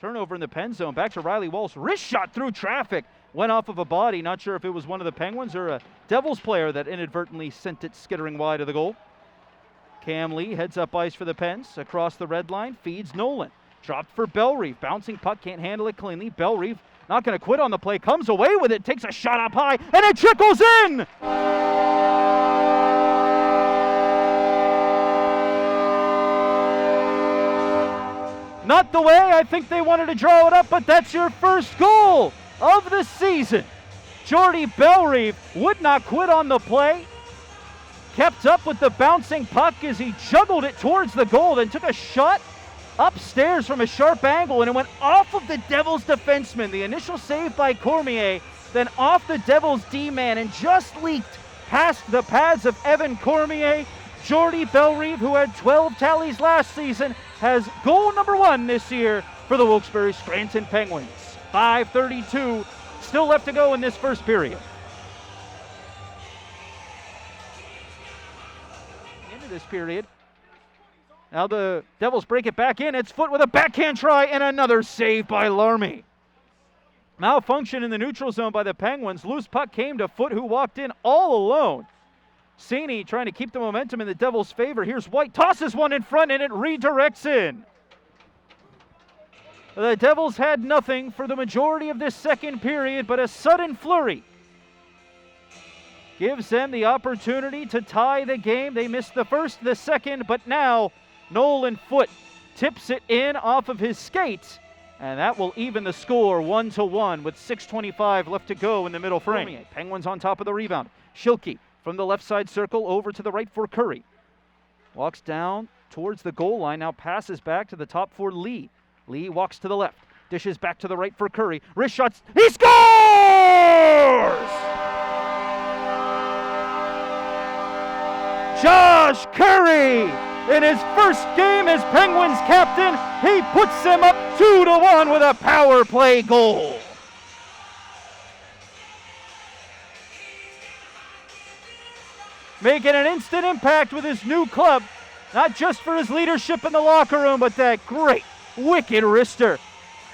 Turnover in the pen zone. Back to Riley Walsh. Wrist shot through traffic. Went off of a body. Not sure if it was one of the Penguins or a Devils player that inadvertently sent it skittering wide of the goal. Cam Lee heads up ice for the Pens. Across the red line. Feeds Nolan. Dropped for Bellerive. Bouncing puck. Can't handle it cleanly. Bellerive not going to quit on the play. Comes away with it. Takes a shot up high. And it trickles in! Not the way I think they wanted to draw it up, but that's your first goal of the season. Jordy Bellerive would not quit on the play. Kept up with the bouncing puck as he juggled it towards the goal, then took a shot upstairs from a sharp angle, and it went off of the Devils defenseman. The initial save by Cormier, then off the Devils D-man, and just leaked past the pads of Evan Cormier. Jordy Bellerive, who had 12 tallies last season, has goal number 1 this year for the Wilkes-Barre Scranton Penguins. 5:32 still left to go in this first period. Into this period. Now the Devils break it back in. It's Foote with a backhand try and another save by Larmy. Malfunction in the neutral zone by the Penguins. Loose puck came to Foote, who walked in all alone. Cini trying to keep the momentum in the Devils' favor. Here's White, tosses one in front, and it redirects in. The Devils had nothing for the majority of this second period, but a sudden flurry gives them the opportunity to tie the game. They missed the first, the second, but now Nolan Foote tips it in off of his skates, and that will even the score 1-1 with 6:25 left to go in the middle frame. Penguins on top of the rebound. Schilke from the left side circle over to the right for Curry. Walks down towards the goal line, now passes back to the top for Lee. Lee walks to the left, dishes back to the right for Curry. Wrist shots, he scores! Josh Curry, in his first game as Penguins captain, he puts them up 2-1 with a power play goal. Making an instant impact with his new club, not just for his leadership in the locker room, but that great, wicked wrister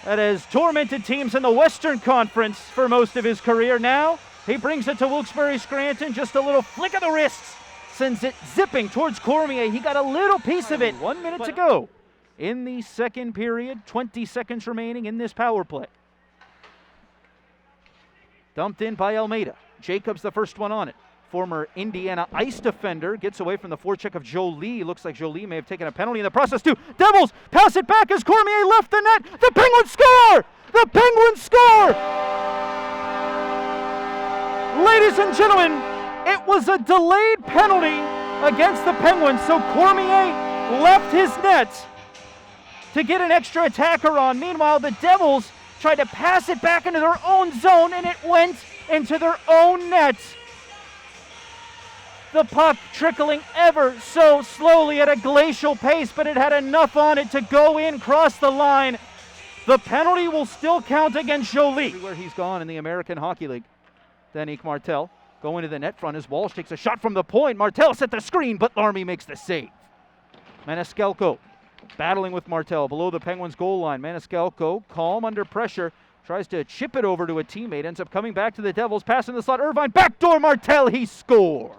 that has tormented teams in the Western Conference for most of his career. Now he brings it to Wilkes-Barre Scranton, just a little flick of the wrists, sends it zipping towards Cormier. He got a little piece of it. 1 minute to go in the second period, 20 seconds remaining in this power play. Dumped in by Almeida. Jacobs the first one on it. Former Indiana Ice defender gets away from the forecheck of Jolie. Looks like Jolie may have taken a penalty in the process too. Devils pass it back as Cormier left the net. The Penguins score! The Penguins score! Ladies and gentlemen, it was a delayed penalty against the Penguins, so Cormier left his net to get an extra attacker on. Meanwhile, the Devils tried to pass it back into their own zone, and it went into their own net. The puck trickling ever so slowly at a glacial pace, but it had enough on it to go in, cross the line. The penalty will still count against Jolie. Everywhere he's gone in the American Hockey League. Danique Martel going to the net front as Walsh takes a shot from the point. Martel set the screen, but Larmy makes the save. Maniscalco battling with Martel below the Penguins goal line. Maniscalco, calm under pressure, tries to chip it over to a teammate, ends up coming back to the Devils, passing the slot. Irvine, backdoor Martel, he scores.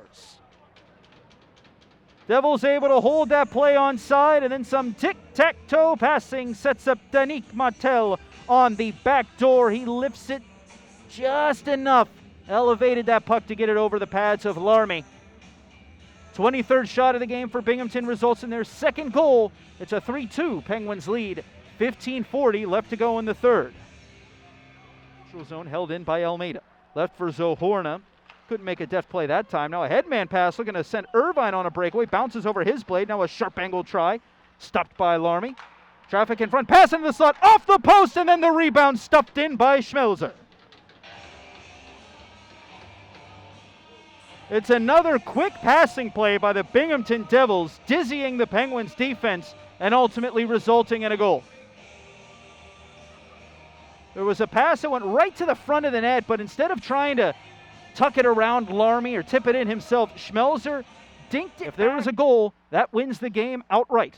Devils able to hold that play onside, and then some tic-tac-toe passing sets up Danique Martel on the back door. He lifts it just enough, elevated that puck to get it over the pads of Larmy. 23rd shot of the game for Binghamton results in their second goal. It's a 3-2 Penguins lead, 15:40 left to go in the third. Neutral zone held in by Almeida. Left for Zohorna. Couldn't make a deft play that time. Now a headman pass looking to send Irvine on a breakaway. Bounces over his blade. Now a sharp angle try. Stopped by Larmy. Traffic in front. Pass into the slot. Off the post. And then the rebound stuffed in by Schmelzer. It's another quick passing play by the Binghamton Devils, dizzying the Penguins defense and ultimately resulting in a goal. There was a pass that went right to the front of the net, but instead of trying to tuck it around Larmy or tip it in himself, Schmelzer dinked it. If there was a goal, that wins the game outright.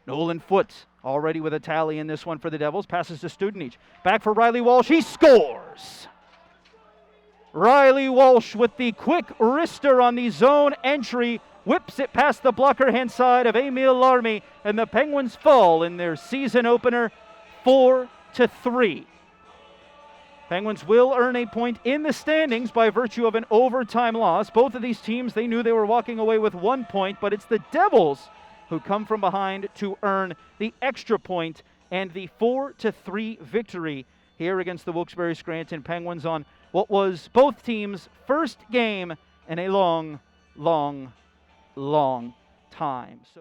Nolan Foote already with a tally in this one for the Devils. Passes to Studenich. Back for Riley Walsh. He scores! Riley Walsh with the quick wrister on the zone entry. Whips it past the blocker hand side of Emil Larmi. And the Penguins fall in their season opener 4-3. Penguins will earn a point in the standings by virtue of an overtime loss. Both of these teams, they knew they were walking away with 1 point, but it's the Devils who come from behind to earn the extra point and the 4-3 victory here against the Wilkes-Barre Scranton Penguins on what was both teams' first game in a long time.